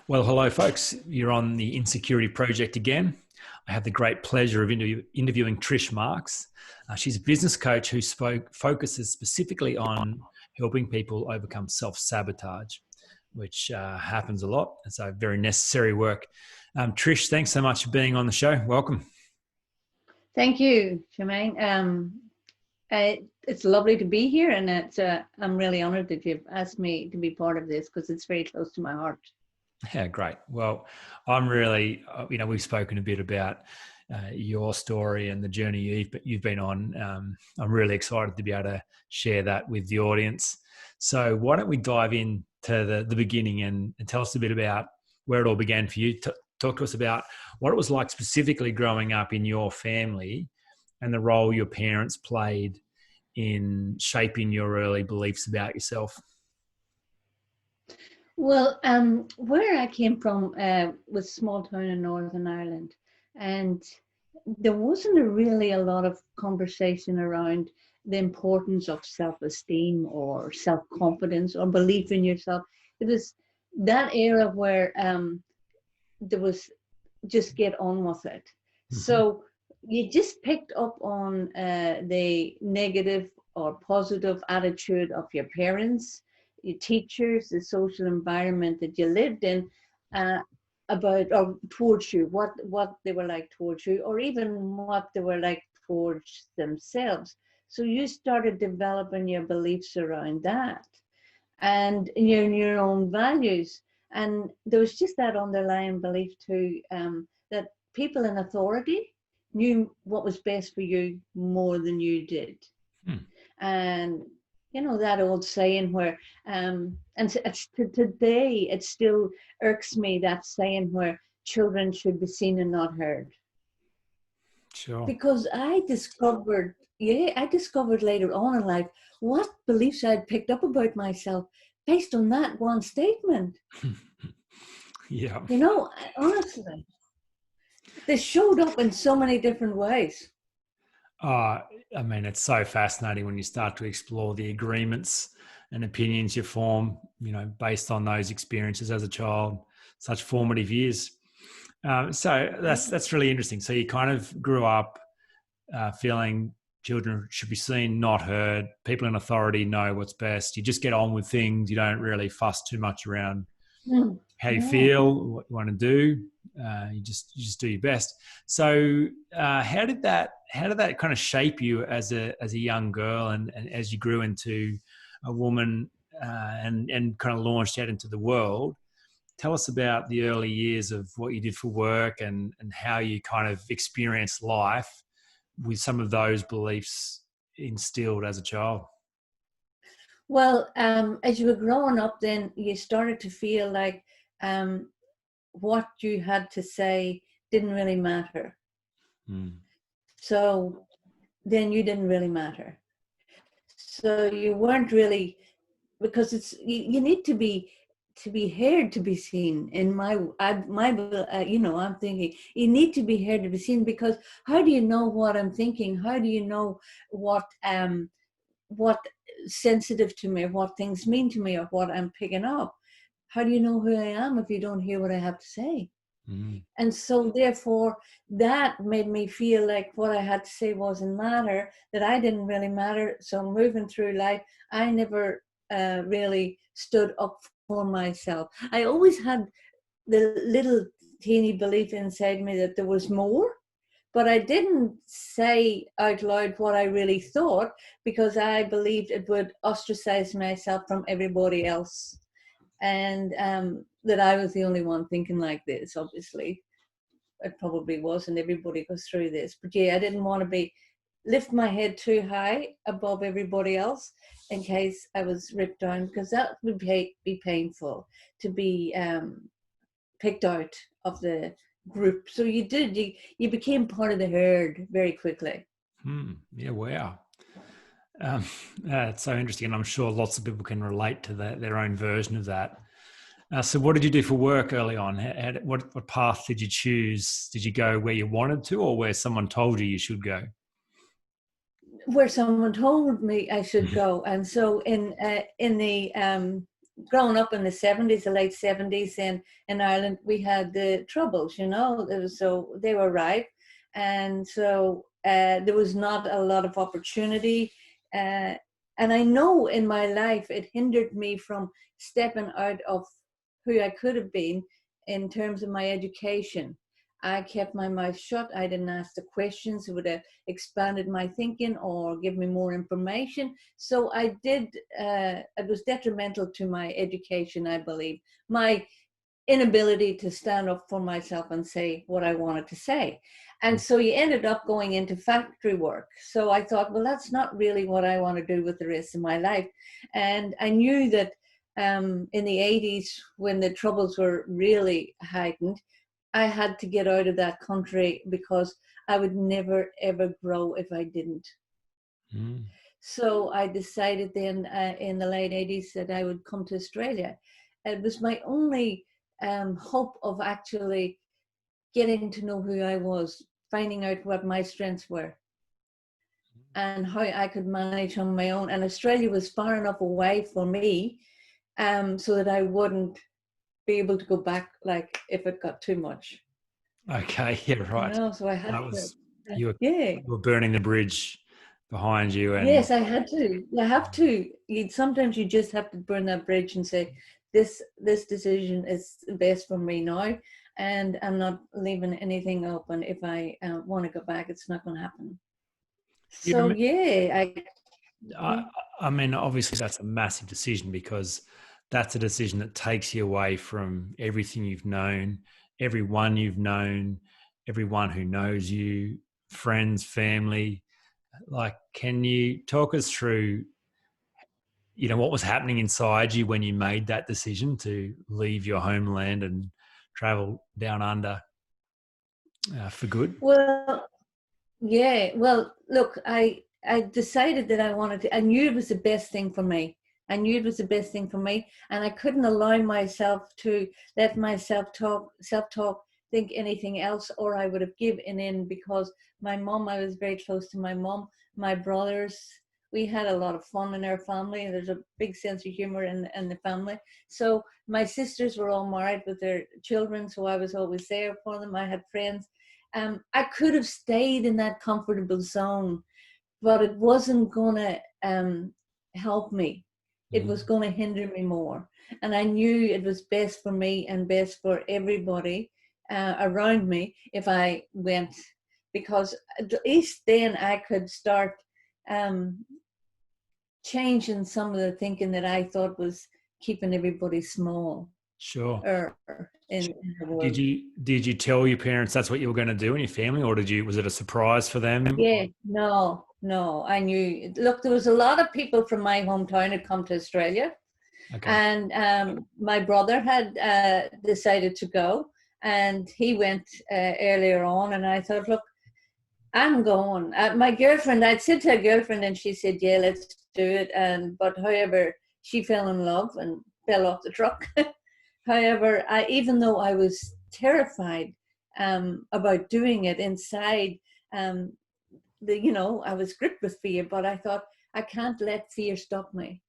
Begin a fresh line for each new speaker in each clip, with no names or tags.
Well, hello, folks. You're on the Insecurity Project again. I have the great pleasure of interviewing Trish Marks. She's a business coach who focuses specifically on helping people overcome self-sabotage, which happens a lot. And so very necessary work. Trish, thanks so much for being on the show. Welcome.
Thank you, Jermaine. It's lovely to be here, and I'm really honored that you've asked me to be part of this because it's very close to my heart.
Yeah, great. Well, I'm really, we've spoken a bit about your story and the journey you've been on. I'm really excited to be able to share that with the audience. So why don't we dive into the beginning and tell us a bit about where it all began for you. Talk to us about what it was like specifically growing up in your family and the role your parents played in shaping your early beliefs about yourself.
Well, where I came from was a small town in Northern Ireland, and there wasn't really a lot of conversation around the importance of self-esteem or self-confidence or belief in yourself. It was that era where there was just get on with it. Mm-hmm. So you just picked up on the negative or positive attitude of your parents, your teachers, the social environment that you lived in, about or towards you, what they were like towards you, or even what they were like towards themselves. So you started developing your beliefs around that and your own values. And there was just that underlying belief too, that people in authority knew what was best for you more than you did. And you know that old saying where, and today it still irks me, that saying where children should be seen and not heard.
Sure.
Because I discovered later on in life what beliefs I'd picked up about myself based on that one statement.
Yeah.
You know, honestly, they showed up in so many different ways.
I mean, it's so fascinating when you start to explore the agreements and opinions you form, based on those experiences as a child, such formative years. So that's really interesting. So you kind of grew up feeling children should be seen, not heard. People in authority know what's best. You just get on with things. You don't really fuss too much around how you feel, what you want to do. You just do your best. So how did that kind of shape you as a young girl and as you grew into a woman and kind of launched out into the world? Tell us about the early years of what you did for work and how you kind of experienced life with some of those beliefs instilled as a child.
Well, as you were growing up, then you started to feel like what you had to say didn't really matter. So then you didn't really matter. So you weren't really, because it's you need to be heard to be seen. In I'm thinking you need to be heard to be seen, because how do you know what I'm thinking? How do you know what sensitive to me, what things mean to me, or what I'm picking up? How do you know who I am if you don't hear what I have to say? And so therefore that made me feel like what I had to say wasn't matter, that I didn't really matter. So moving through life, I never really stood up for myself. I always had the little teeny belief inside me that there was more, but I didn't say out loud what I really thought, because I believed it would ostracize myself from everybody else. And that I was the only one thinking like this. Obviously, it probably wasn't. Everybody goes through this. But yeah, I didn't want to lift my head too high above everybody else in case I was ripped down, because that would be painful to be picked out of the group. So you became part of the herd very quickly.
Yeah, wow. It's so interesting, and I'm sure lots of people can relate to their own version of that. So what did you do for work early on? What path did you choose? Did you go where you wanted to, or where someone told you should go?
Where someone told me I should go. And so in the growing up in the 70s, the late 70s, and in Ireland, we had the Troubles, so they were ripe. And so there was not a lot of opportunity. And I know in my life, it hindered me from stepping out of who I could have been in terms of my education. I kept my mouth shut. I didn't ask the questions that would have expanded my thinking or give me more information. So I did, it was detrimental to my education, I believe. My inability to stand up for myself and say what I wanted to say. And so you ended up going into factory work. So I thought, well, that's not really what I want to do with the rest of my life. And I knew that in the 80s, when the Troubles were really heightened, I had to get out of that country because I would never, ever grow if I didn't. Mm. So I decided then in the late 80s that I would come to Australia. It was my only hope of actually getting to know who I was, finding out what my strengths were and how I could manage on my own. And Australia was far enough away for me so that I wouldn't be able to go back, like if it got too much.
Okay, yeah, right.
So I had to.
You were burning the bridge behind you. And
yes, I had to. You have to. Sometimes you just have to burn that bridge and say, this decision is best for me now, and I'm not leaving anything open. If I want to go back, it's not going to happen. So
I mean, obviously that's a massive decision, because that's a decision that takes you away from everything you've known, everyone you've known, everyone who knows you, friends, family. Like, can you talk us through, what was happening inside you when you made that decision to leave your homeland and travel down under for good?
Well, look, I decided that I knew it was the best thing for me. I knew it was the best thing for me, and I couldn't allow myself to let myself self-talk, think anything else, or I would have given in, because my mom, I was very close to my mom, my brothers. We had a lot of fun in our family. There's a big sense of humor in the family. So my sisters were all married with their children, so I was always there for them. I had friends. I could have stayed in that comfortable zone, but it wasn't going to help me. It was going to hinder me more. And I knew it was best for me and best for everybody around me if I went, because at least then I could start changing some of the thinking that I thought was keeping everybody small.
Sure.
In the world.
Did you tell your parents that's what you were going to do in your family, or was it a surprise for them?
Yeah, no, I knew. Look, there was a lot of people from my hometown had come to Australia, and my brother had decided to go, and he went earlier on, and I thought, look, I'm going. My girlfriend, I'd said to a girlfriend, and she said, yeah, let's do it. But however, she fell in love and fell off the truck. However, even though I was terrified about doing it inside, I was gripped with fear, but I thought, I can't let fear stop me.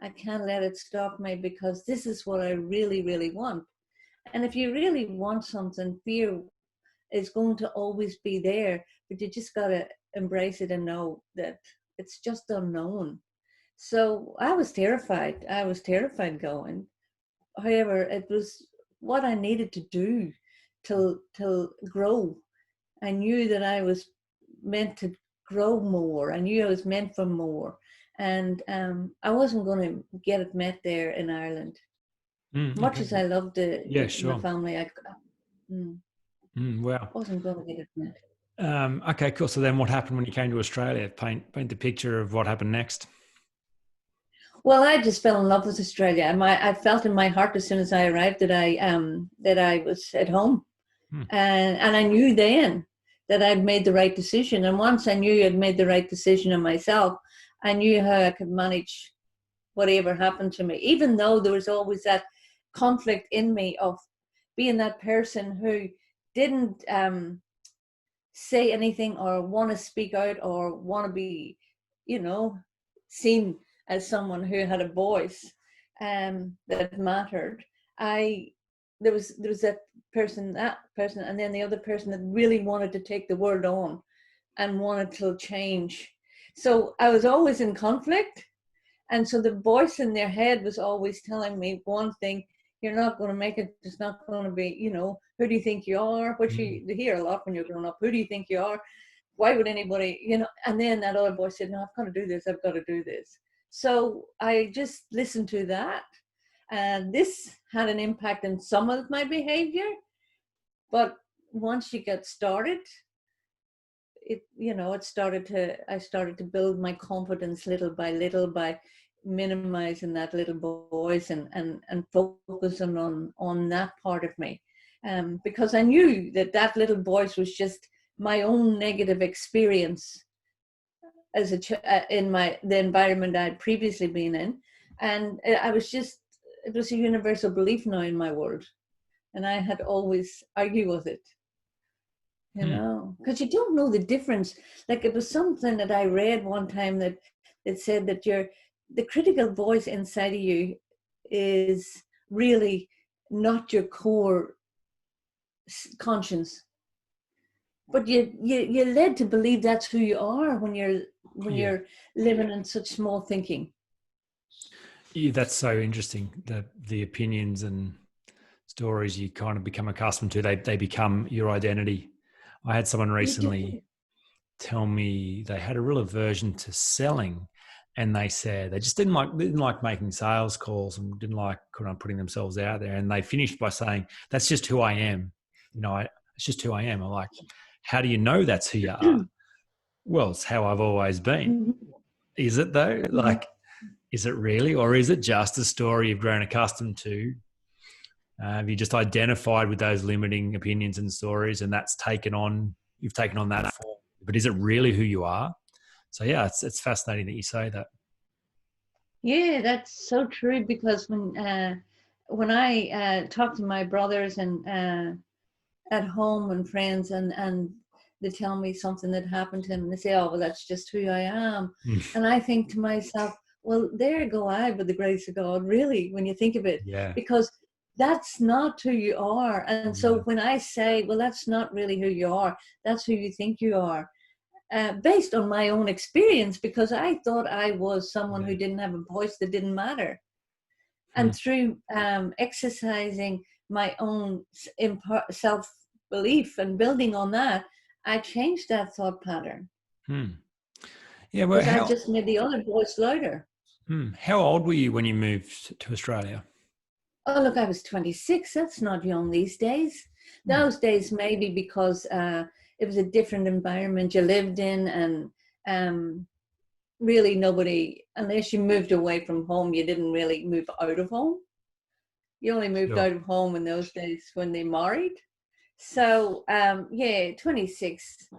I can't let it stop me, because this is what I really, really want. And if you really want something, fear is going to always be there, but you just got to embrace it and know that it's just unknown. So I was terrified. I was terrified going. However, it was what I needed to do to grow. I knew that I was meant to grow more. I knew I was meant for more. And I wasn't going to get it met there in Ireland. Much as I loved my family,
wow.
wasn't going to get it met.
Okay, cool. So then what happened when you came to Australia? Paint the picture of what happened next.
Well, I just fell in love with Australia. I felt in my heart as soon as I arrived that I was at home. And I knew then that I'd made the right decision. And once I knew I'd made the right decision in myself, I knew how I could manage whatever happened to me, even though there was always that conflict in me of being that person who didn't say anything or want to speak out or want to be, seen as someone who had a voice. that mattered, there was that person, and then the other person that really wanted to take the world on and wanted to change. So I was always in conflict. And so the voice in their head was always telling me one thing: you're not going to make it. It's not going to be, who do you think you are? Which you hear a lot when you're growing up. Who do you think you are? Why would anybody, And then that other voice said, no, I've got to do this. I've got to do this. So I just listened to that. And this had an impact on some of my behavior. But once you get started, I started to build my confidence little by little by minimizing that little voice and focusing on that part of me. Because I knew that little voice was just my own negative experience as in the environment I'd previously been in. And it was a universal belief now in my world. And I had always argued with it. Because you don't know the difference. Like, it was something that I read one time that said that the critical voice inside of you is really not your core conscience, but you're led to believe that's who you are when you're living in such small thinking.
Yeah, that's so interesting. The opinions and stories you kind of become accustomed to, they become your identity. I had someone recently tell me they had a real aversion to selling, and they said they just didn't like making sales calls and didn't like putting themselves out there. And they finished by saying, "That's just who I am. It's just who I am." I'm like, "How do you know that's who you are?" Well, it's how I've always been. Is it though? Like, is it really, or is it just a story you've grown accustomed to? Have you just identified with those limiting opinions and stories, and you've taken on that form? But is it really who you are? So yeah, it's fascinating that you say that.
Yeah, that's so true. Because when I talk to my brothers and at home and friends, and they tell me something that happened to them, and they say, "Oh, well, that's just who I am," and I think to myself, "Well, there go I, with the grace of God." Really, when you think of it, because that's not who you are. And so when I say, well, that's not really who you are, that's who you think you are, based on my own experience, because I thought I was someone who didn't have a voice, that didn't matter. And through exercising my own self-belief and building on that, I changed that thought pattern.
Yeah, well,
because I just made the other voice louder.
How old were you when you moved to Australia?
Oh, look, I was 26. That's not young these days. Those days, maybe because it was a different environment you lived in, and really nobody, unless you moved away from home, you didn't really move out of home. You only moved out of home in those days when they married. So, 26.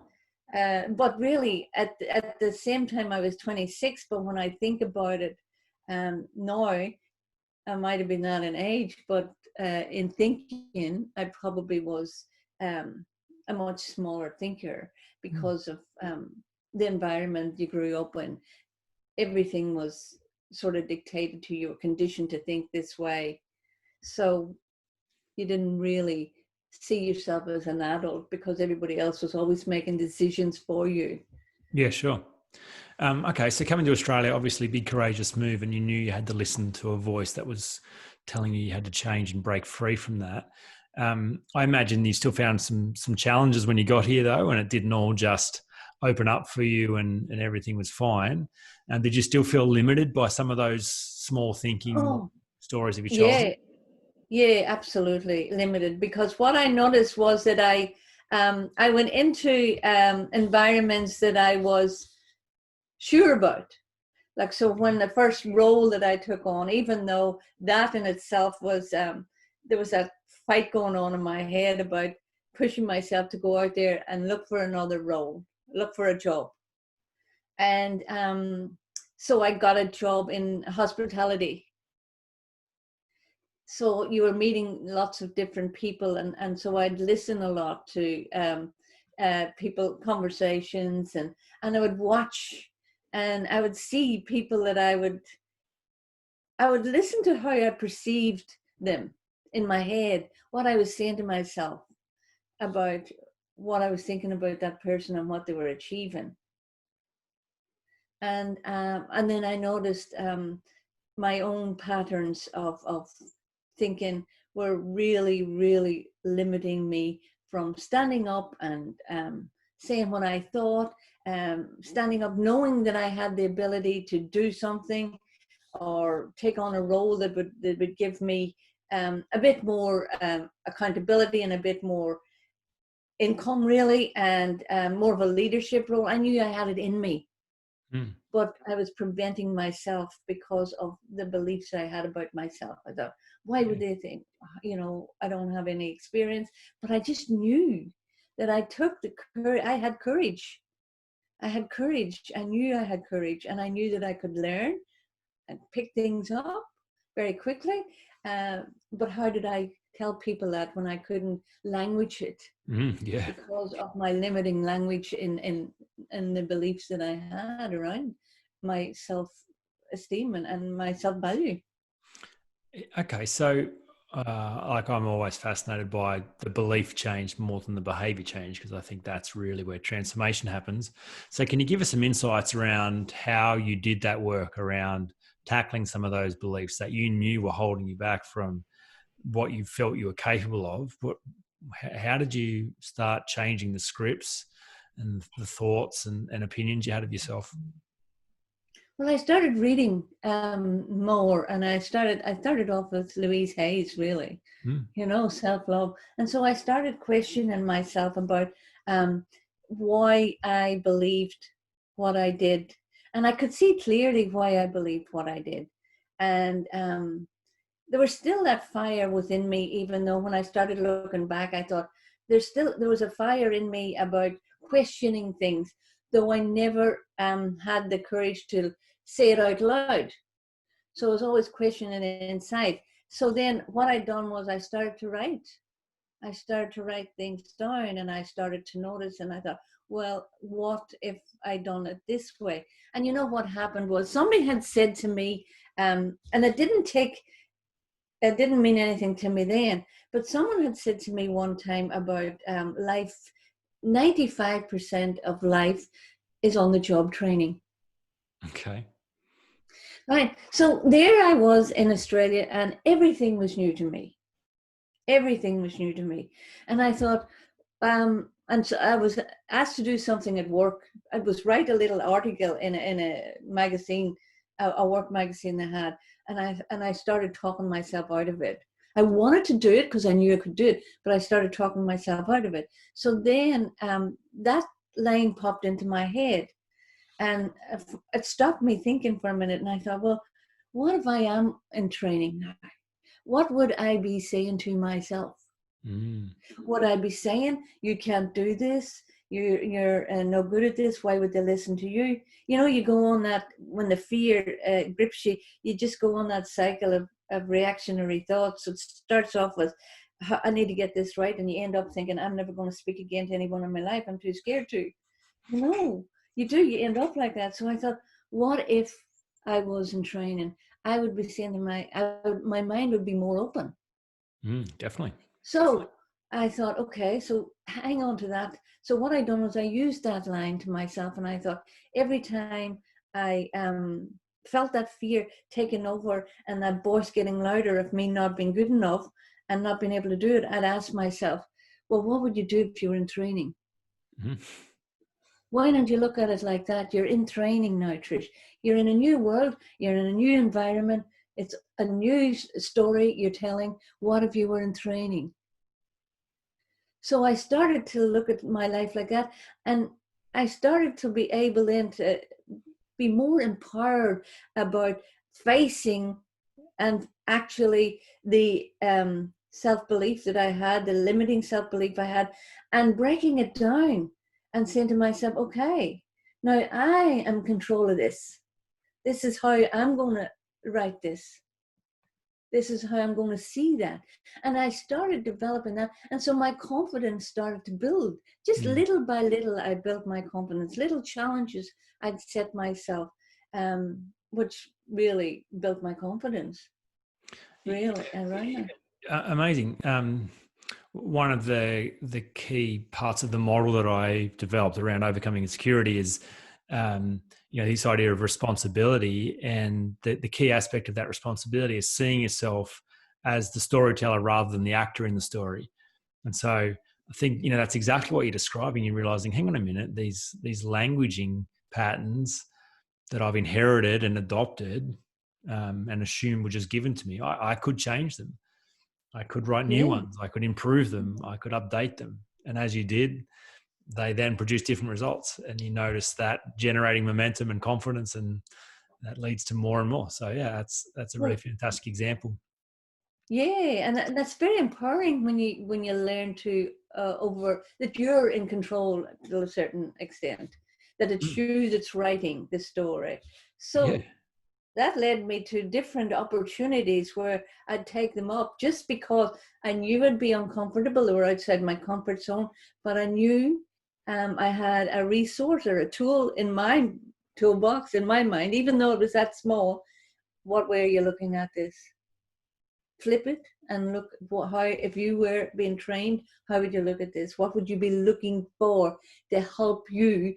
But really, at the same time, I was 26. But when I think about it now, I might have been that in age, but in thinking, I probably was a much smaller thinker, because of the environment you grew up in. Everything was sort of dictated to you, or conditioned to think this way. So you didn't really see yourself as an adult, because everybody else was always making decisions for you.
Yeah, sure. Okay, so coming to Australia, obviously big courageous move, and you knew you had to listen to a voice that was telling you had to change and break free from that. I imagine you still found some challenges when you got here, though, and it didn't all just open up for you and everything was fine. And did you still feel limited by some of those small thinking stories of your childhood?
Yeah, absolutely limited. Because what I noticed was that I went into environments that I was sure about. Like, so when the first role that I took on, even though that in itself was, there was a fight going on in my head about pushing myself to go out there and look for another role, look for a job. And so I got a job in hospitality. So you were meeting lots of different people, and so I'd listen a lot to people, conversations, and I would watch, and I would see people that I I would listen to how I perceived them in my head, what I was saying to myself about what I was thinking about that person and what they were achieving. And then I noticed my own patterns of thinking were really, really limiting me from standing up and saying what I thought, standing up knowing that I had the ability to do something or take on a role that would give me a bit more accountability and a bit more income, really, and more of a leadership role. I knew I had it in me.
Mm.
But I was preventing myself because of the beliefs I had about myself. I thought, why would they think, I don't have any experience? But I just knew that I took the courage. I had courage. I had courage. I knew I had courage, and I knew that I could learn and pick things up very quickly. But how did I tell people that when I couldn't language it?
Yeah.
Because of my limiting language in the beliefs that I had around my self-esteem and my self-value.
Okay, so like I'm always fascinated by the belief change more than the behavior change, because I think that's really where transformation happens. So can you give us some insights around how you did that work around tackling some of those beliefs that you knew were holding you back from what you felt you were capable of? How did you start changing the scripts and the thoughts and opinions you had of yourself?
Well, I started reading more, and I started off with Louise Hay's, really, self-love. And so I started questioning myself about why I believed what I did. And I could see clearly why I believed what I did. And there was still that fire within me, even though when I started looking back, I thought there was a fire in me about questioning things, though I never had the courage to say it out loud. So I was always questioning it inside. So then what I'd done was I started to write. I started to write things down, and I started to notice, and I thought, well, what if I done it this way? And you know what happened was somebody had said to me, and it didn't mean anything to me then, but someone had said to me one time about life, 95% of life is on the job training.
Okay.
Right. So there I was in Australia, and everything was new to me. Everything was new to me. And I thought, and so I was asked to do something at work. I was write a little article in a magazine, a work magazine they had, and I started talking myself out of it. I wanted to do it because I knew I could do it, but I started talking myself out of it. So then that line popped into my head, and it stopped me thinking for a minute. And I thought, well, what if I am in training now? What would I be saying to myself?
Mm.
Would I be saying, you can't do this? You're no good at this. Why would they listen to you? You go on that, when the fear grips you, you just go on that cycle of reactionary thoughts. It starts off with, I need to get this right. And you end up thinking, I'm never going to speak again to anyone in my life. I'm too scared to. No, you do. You end up like that. So I thought, what if I was in training? I would be saying to my mind would be more open.
Definitely.
So I thought, okay, so hang on to that. So what I done was I used that line to myself, and I thought every time I felt that fear taking over and that voice getting louder of me not being good enough and not being able to do it, I'd ask myself, well, what would you do if you were in training?
Mm.
Why don't you look at it like that? You're in training now, Trish. You're in a new world. You're in a new environment. It's a new story you're telling. What if you were in training? So I started to look at my life like that. And I started to be able then to be more empowered about facing and actually the self-belief that I had, the limiting self-belief I had, and breaking it down and saying to myself, okay, now I am in control of this. This is how I'm going to write this. This is how I'm going to see that. And I started developing that. And so my confidence started to build. Just little by little, I built my confidence. Little challenges I'd set myself, which really built my confidence really around that.
Amazing. One of the key parts of the model that I developed around overcoming insecurity is, this idea of responsibility, and the key aspect of that responsibility is seeing yourself as the storyteller rather than the actor in the story. And so I think, that's exactly what you're describing. You're realizing, hang on a minute, these languaging patterns that I've inherited and adopted and assumed were just given to me, I could change them. I could write new
Yeah.
ones. I could improve them. I could update them. And as you did, they then produce different results. And you notice that generating momentum and confidence, and that leads to more and more. So yeah, that's a really fantastic example.
Yeah, and that's very empowering when you learn to that you're in control to a certain extent, that it's you that's writing the story. So
Yeah.
that led me to different opportunities where I'd take them up just because I knew I'd be uncomfortable or outside my comfort zone, but I knew I had a resource or a tool in my toolbox in my mind, even though it was that small. What way are you looking at this? Flip it and look how, if you were being trained, how would you look at this? What would you be looking for to help you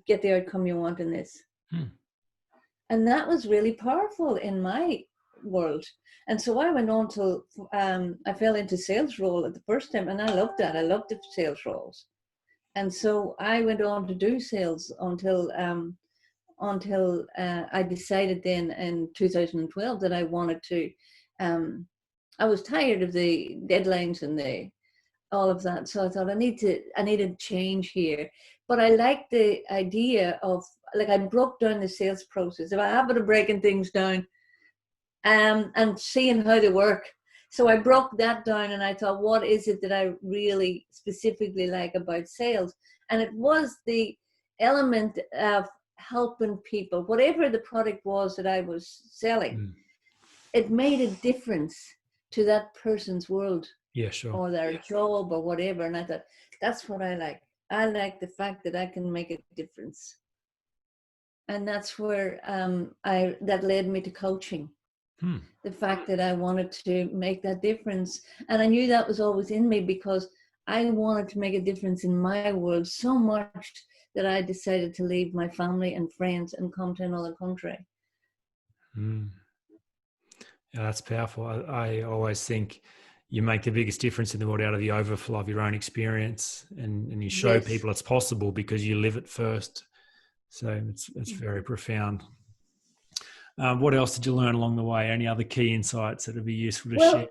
get the outcome you want in this? And that was really powerful in my world. And so I went on to, I fell into sales role at the first time, and I loved that. I loved the sales roles. And so I went on to do sales until I decided then in 2012 that I wanted to, I was tired of the deadlines and all of that. So I thought I needed change here. But I liked the idea of, like, I broke down the sales process. If I have it of breaking things down and seeing how they work. So I broke that down and I thought, what is it that I really specifically like about sales? And it was the element of helping people, whatever the product was that I was selling, it made a difference to that person's world.
Yeah, sure.
Or their job or whatever. And I thought, that's what I like. I like the fact that I can make a difference. And that's where that led me to coaching. The fact that I wanted to make that difference. And I knew that was always in me because I wanted to make a difference in my world so much that I decided to leave my family and friends and come to another country.
Yeah, that's powerful. I always think you make the biggest difference in the world out of the overflow of your own experience, and you show people it's possible because you live it first. So it's very profound. What else did you learn along the way? Any other key insights that would be useful to share?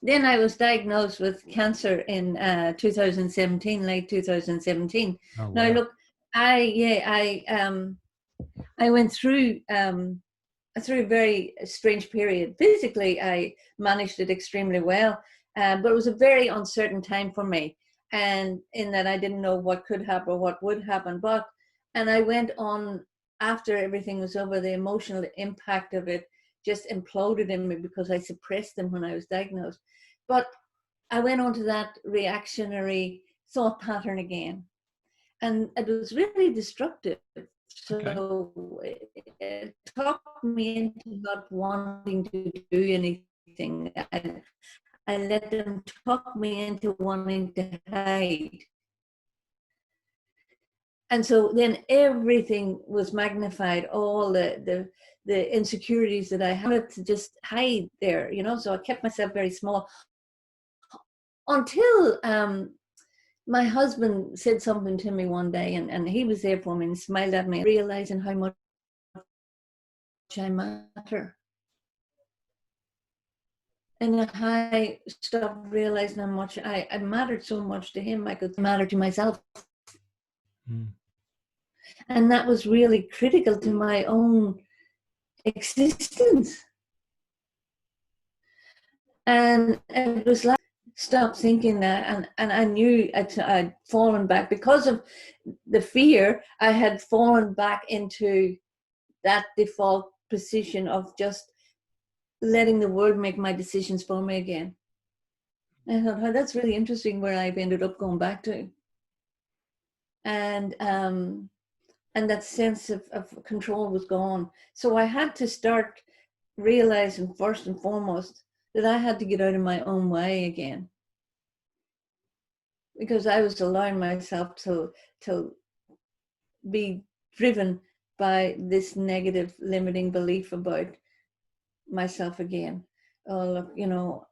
Then I was diagnosed with cancer in 2017, late 2017.
Oh, wow.
Now, look, I went through a very strange period. Physically, I managed it extremely well, but it was a very uncertain time for me, and in that I didn't know what could happen or what would happen. And I went on, after everything was over, the emotional impact of it just imploded in me because I suppressed them when I was diagnosed. But I went on to that reactionary thought pattern again, and it was really destructive. So it talked me into not wanting to do anything. I let them talk me into wanting to hide. And so then everything was magnified, all the insecurities that I had to just hide there, so I kept myself very small until my husband said something to me one day, and he was there for me and smiled at me, realizing how much I matter. And I stopped realizing how much I mattered so much to him, I could matter to myself. And that was really critical to my own existence. And it was like, stop thinking that. And I knew I'd fallen back because of the fear. I had fallen back into that default position of just letting the world make my decisions for me again. I thought, oh, that's really interesting where I've ended up going back to. And and that sense of control was gone. So I had to start realizing first and foremost that I had to get out of my own way again, because I was allowing myself to be driven by this negative limiting belief about myself again. Oh, look,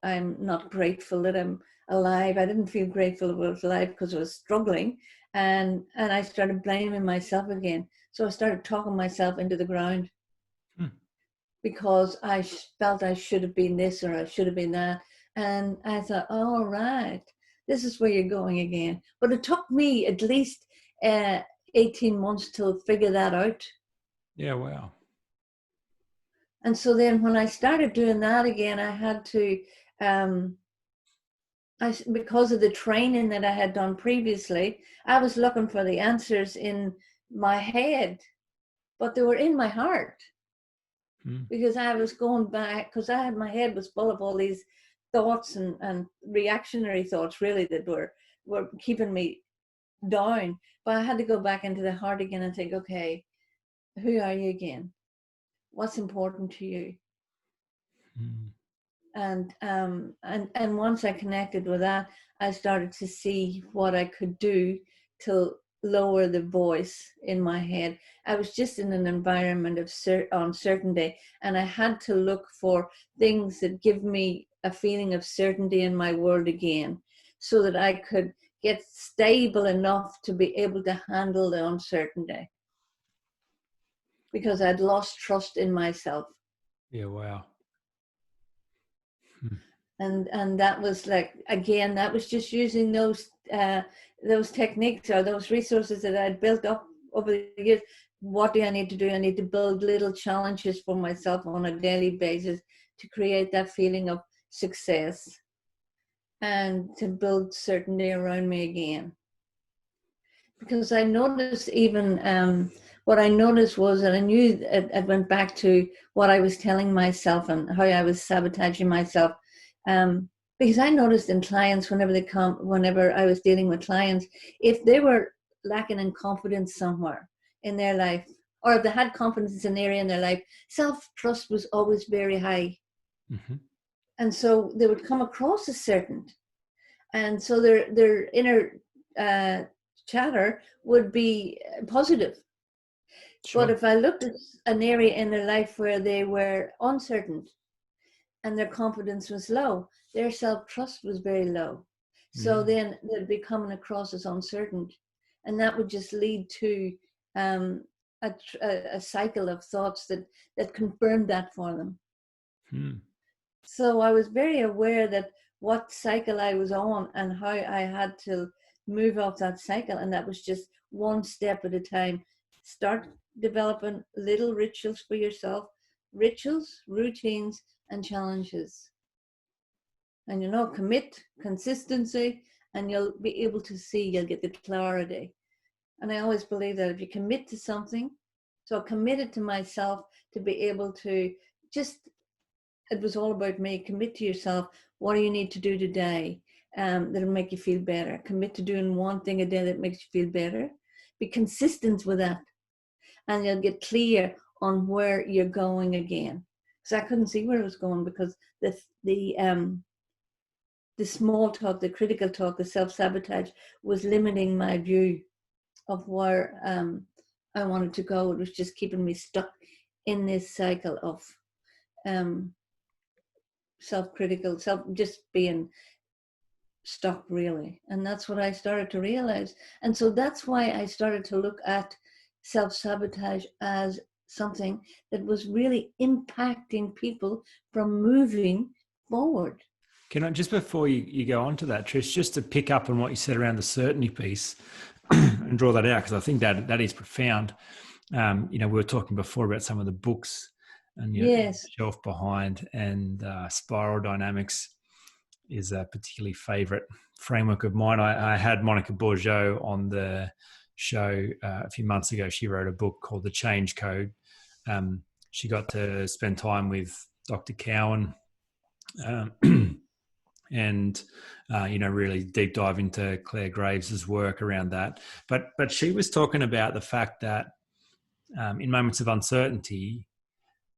I'm not grateful that I'm alive. I didn't feel grateful that I was alive because I was struggling. And I started blaming myself again. So I started talking myself into the ground because I felt I should have been this or I should have been that. And I thought, all right, this is where you're going again. But it took me at least 18 months to figure that out.
Yeah, wow.
And so then when I started doing that again, I had to, because of the training that I had done previously, I was looking for the answers in my head, but they were in my heart. Because I was going back, because my head was full of all these thoughts and reactionary thoughts, really, that were keeping me down. But I had to go back into the heart again and think, okay, who are you again? What's important to you? And once I connected with that, I started to see what I could do to lower the voice in my head. I was just in an environment of uncertainty, and I had to look for things that give me a feeling of certainty in my world again, so that I could get stable enough to be able to handle the uncertainty, because I'd lost trust in myself.
Yeah, wow.
And that was like, again, that was just using those techniques or those resources that I'd built up over the years. What do I need to do? I need to build little challenges for myself on a daily basis to create that feeling of success and to build certainty around me again. Because I noticed even what I noticed was that I knew it went back to what I was telling myself and how I was sabotaging myself. Because I noticed in clients, whenever I was dealing with clients, if they were lacking in confidence somewhere in their life, or if they had confidence in an area in their life, self-trust was always very high. And so they would come across as certain. And so their inner chatter would be positive. Sure. But if I looked at an area in their life where they were uncertain and their confidence was low, their self-trust was very low. So then they'd be coming across as uncertain. And that would just lead to a cycle of thoughts that confirmed that for them. So I was very aware that what cycle I was on and how I had to move off that cycle. And that was just one step at a time. Start developing little rituals for yourself, rituals, routines, and challenges. And commit, consistency, and you'll be able to see, you'll get the clarity. And I always believe that if you commit to something, so I committed to myself to be able to it was all about me. Commit to yourself. What do you need to do today that'll make you feel better? Commit to doing one thing a day that makes you feel better. Be consistent with that. And you'll get clear on where you're going again. Because I couldn't see where I was going, because the small talk, the critical talk, the self-sabotage was limiting my view of where I wanted to go. It was just keeping me stuck in this cycle of self-critical, just being stuck, really. And that's what I started to realize. And so that's why I started to look at self-sabotage as something that was really impacting people from moving forward.
Can I, just before you go on to that, Trish, just to pick up on what you said around the certainty piece and draw that out, because I think that is profound. We were talking before about some of the books and
yes.
Shelf Behind, and Spiral Dynamics is a particularly favorite framework of mine. I had Monica Bourgeot on the show a few months ago. She wrote a book called The Change Code. She got to spend time with Dr. Cowan and really deep dive into Claire Graves's work around that. But she was talking about the fact that in moments of uncertainty,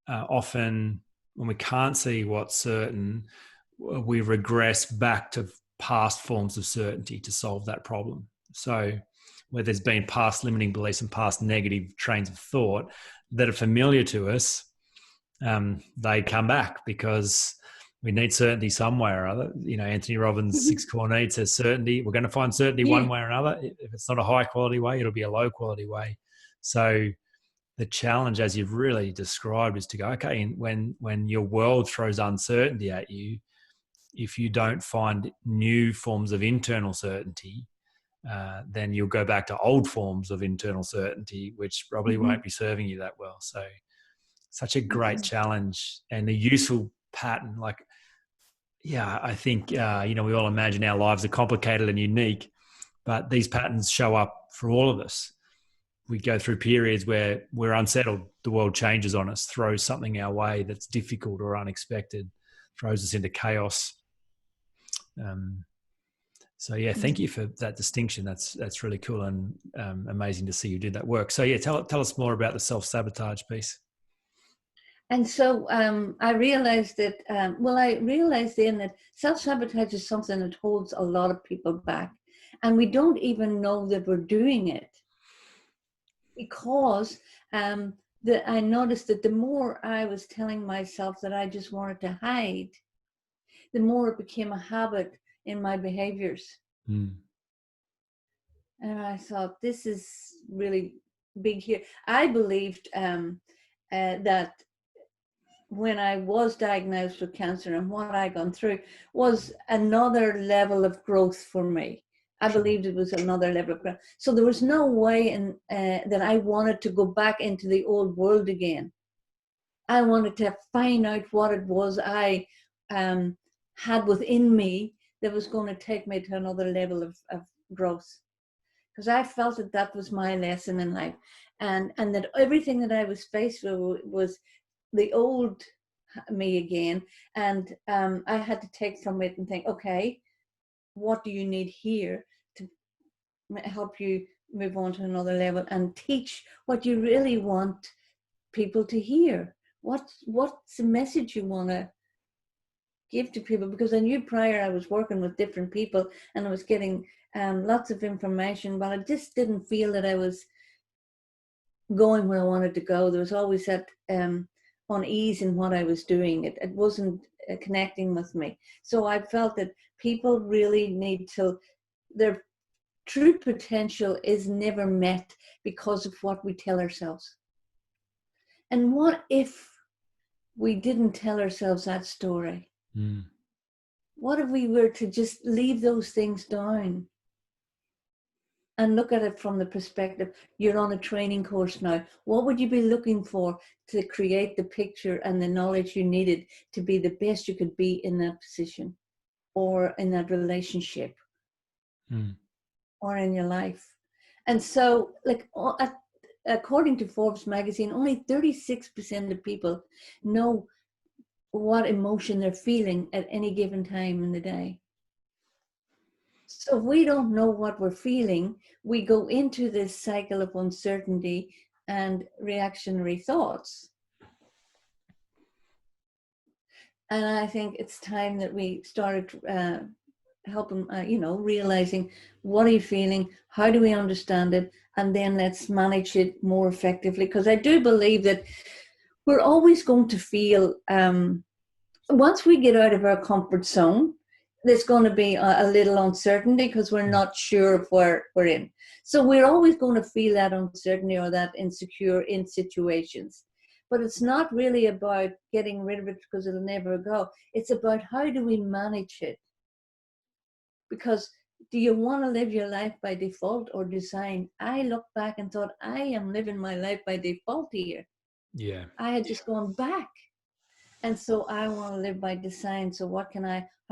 often when we can't see what's certain, we regress back to past forms of certainty to solve that problem. So where there's been past limiting beliefs and past negative trains of thought that are familiar to us, they come back because we need certainty some way or other. You know, Anthony Robbins' 6 core needs says certainty. We're going to find certainty one way or another. If it's not a high quality way, it'll be a low quality way. So the challenge, as you've really described, is to go, okay, and when your world throws uncertainty at you, if you don't find new forms of internal certainty, then you'll go back to old forms of internal certainty, which probably won't be serving you that well. So such a great challenge and a useful pattern. Like, yeah, I think, we all imagine our lives are complicated and unique, but these patterns show up for all of us. We go through periods where we're unsettled. The world changes on us, throws something our way that's difficult or unexpected, throws us into chaos. So yeah, thank you for that distinction. That's really cool and amazing to see you did that work. So yeah, tell us more about the self-sabotage piece.
And so I realized that, I realized then that self-sabotage is something that holds a lot of people back. And we don't even know that we're doing it. Because I noticed that the more I was telling myself that I just wanted to hide, the more it became a habit in my behaviors. And I thought, this is really big here. I believed that when I was diagnosed with cancer and what I'd gone through was another level of growth for me. I believed it was another level of growth. So there was no way that I wanted to go back into the old world again. I wanted to find out what it was I had within me that was going to take me to another level of growth. Because I felt that was my lesson in life. And that everything that I was faced with was the old me again. And I had to take from it and think, okay, what do you need here to help you move on to another level and teach what you really want people to hear? What's the message you want to give to people? Because I knew prior I was working with different people and I was getting lots of information, but I just didn't feel that I was going where I wanted to go. There was always that unease in what I was doing. It wasn't connecting with me. So I felt that people really need to, their true potential is never met because of what we tell ourselves. And what if we didn't tell ourselves that story? What if we were to just leave those things down and look at it from the perspective, you're on a training course now. What would you be looking for to create the picture and the knowledge you needed to be the best you could be in that position or in that relationship or in your life? And so, like, according to Forbes magazine, only 36% of people know what emotion they're feeling at any given time in the day. So if we don't know what we're feeling, we go into this cycle of uncertainty and reactionary thoughts. And I think it's time that we started helping, realizing what are you feeling, how do we understand it, and then let's manage it more effectively. Because I do believe that we're always going to feel, once we get out of our comfort zone, there's going to be a little uncertainty because we're not sure of where we're in. So we're always going to feel that uncertainty or that insecure in situations. But it's not really about getting rid of it because it'll never go. It's about how do we manage it? Because do you want to live your life by default or design? I look back and thought, I am living my life by default here.
Yeah.
I had just gone back. And so I want to live by design. So how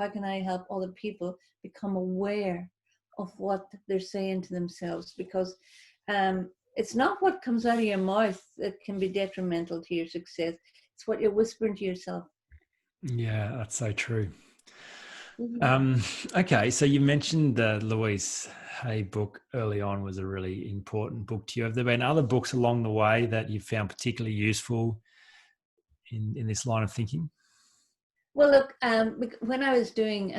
can I help other people become aware of what they're saying to themselves? Because it's not what comes out of your mouth that can be detrimental to your success. It's what you're whispering to yourself.
Yeah, that's so true. Okay, so you mentioned the Louise Hay book early on was a really important book to you. Have there been other books along the way that you found particularly useful in this line of thinking?
Well, look, when I was doing,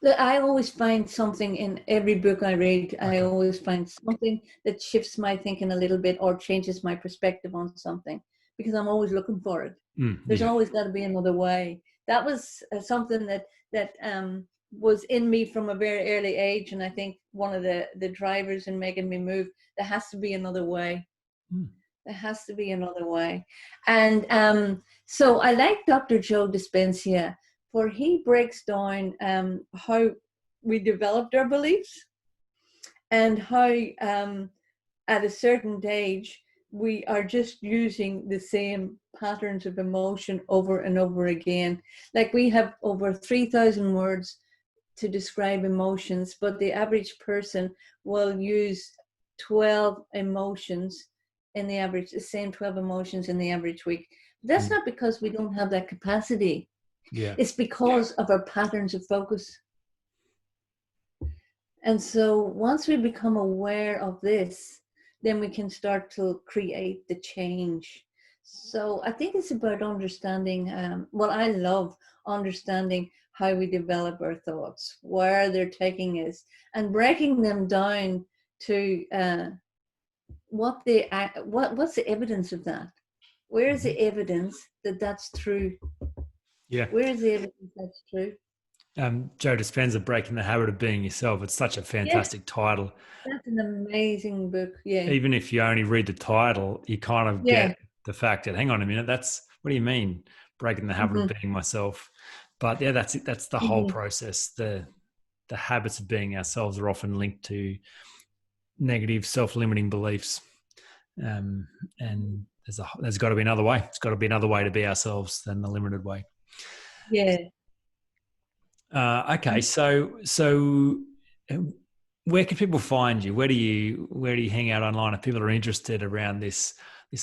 look, I always find something in every book I read. I
Okay.
always find something that shifts my thinking a little bit or changes my perspective on something, because I'm always looking for it. There's
Yeah.
always got to be another way. That was something that was in me from a very early age, and I think one of the drivers in making me move. There has to be another way.
Mm.
There has to be another way. And so I like Dr. Joe Dispenza, for he breaks down how we developed our beliefs and how at a certain age we are just using the same patterns of emotion over and over again. Like we have over 3,000 words to describe emotions, but the average person will use 12 emotions in the same 12 emotions in the average week. That's not because we don't have that capacity.
Yeah.
It's because of our patterns of focus. And so once we become aware of this, then we can start to create the change. So I think it's about understanding, I love understanding how we develop our thoughts, where they're taking us, and breaking them down to what's the evidence of that? Where is the evidence that that's true?
Yeah.
Where is the evidence that's true?
Joe Dispenza, Breaking the Habit of Being Yourself. It's such a
Yes,
fantastic title.
that's an amazing book. Yeah.
Even if you only read the title, you kind of
Yeah.
get the fact that, hang on a minute, what do you mean breaking the habit of
Mm-hmm.
being myself? But yeah, that's it. That's the whole
Mm-hmm.
process. The habits of being ourselves are often linked to negative self-limiting beliefs. And there's got to be another way. It's got to be another way to be ourselves than the limited way.
Yeah.
Okay, so where can people find you? Where do you hang out online? If people are interested around this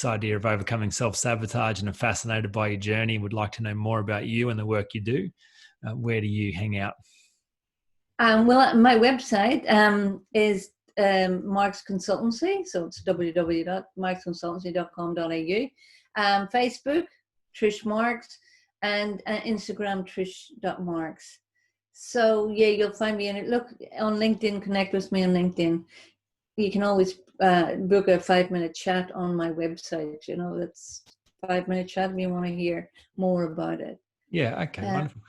idea of overcoming self-sabotage and are fascinated by your journey, would like to know more about you and the work you do, where do you hang out?
My website is Marks Consultancy, so it's www.marksconsultancy.com.au. Facebook, Trish Marks, and Instagram, Trish.Marks. So yeah, you'll find me in it. Look on LinkedIn, connect with me on LinkedIn. You can always book a 5-minute chat on my website. That's 5-minute chat if you want to hear more about it.
Yeah. Okay. Wonderful.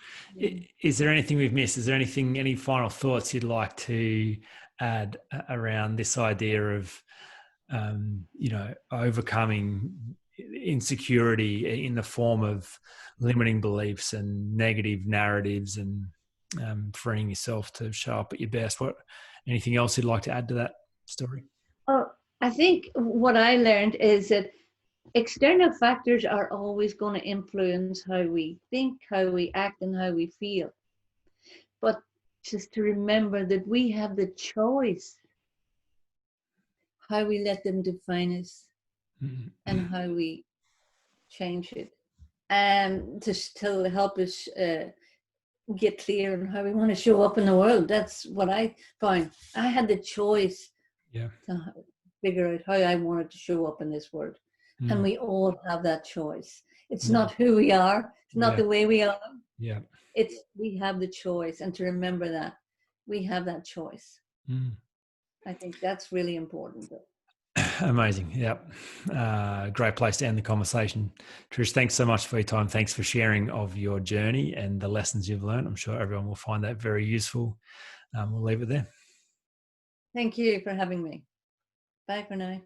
Is there anything we've missed? Is there any final thoughts you'd like to add around this idea of, overcoming insecurity in the form of limiting beliefs and negative narratives and freeing yourself to show up at your best? Anything else you'd like to add to that story?
Oh, I think what I learned is that external factors are always going to influence how we think, how we act, and how we feel. But just to remember that we have the choice how we let them define us and how we change it. And to still help us get clear on how we want to show up in the world. That's what I found. I had the choice to figure out how I wanted to show up in this world. And we all have that choice. It's not who we are. It's not the way we are.
Yeah.
We have the choice. And to remember that we have that choice. I think that's really important.
Amazing. Yep. Great place to end the conversation. Trish, thanks so much for your time. Thanks for sharing of your journey and the lessons you've learned. I'm sure everyone will find that very useful. We'll leave it there.
Thank you for having me. Bye for now.